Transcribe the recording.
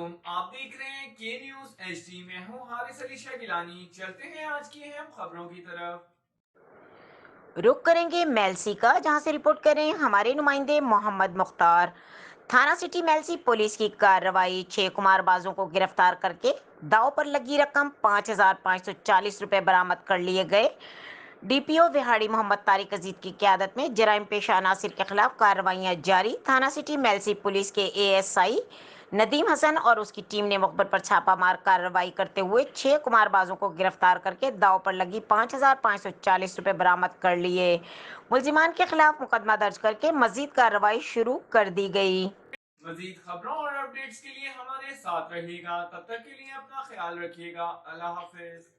आप देख रहे हैं के न्यूज एचडी। मैं हूं हारिस अली शाह गिलानी। चलते हैं आज की अहम खबरों की तरफ। रुक करेंगे मेलसी का, जहां से रिपोर्ट कर रहे हैं हमारे नुमाइंदे मोहम्मद मुख्तार। थाना सिटी मेलसी पुलिस की कार्रवाई, 6 कुमारबाजों को गिरफ्तार करके दाव पर लगी रकम 5,540 रुपए बरामद कर लिए गए। डीपीओ विहाड़ी मोहम्मद तारिक अजीज की क़यादत में जराइम पेशा अनासिर के खिलाफ कार्रवाइयां जारी। थाना सिटी मेलसी पुलिस के एएसआई नदीम हसन और उसकी टीम ने मुखबिर पर छापामार कार्रवाई करते हुए 6 कुमारबाजों को गिरफ्तार करके दाव पर लगी 5,540 रुपए बरामद कर लिए। मुलजिमान के खिलाफ मुकदमा दर्ज करके मजीद कार्रवाई शुरू कर दी गई। मजीद खबरों और अपडेट्स के लिए हमारे साथ रहिएगा। तब तक के लिए अपना ख्याल रखिएगा। अल्लाह हाफिज।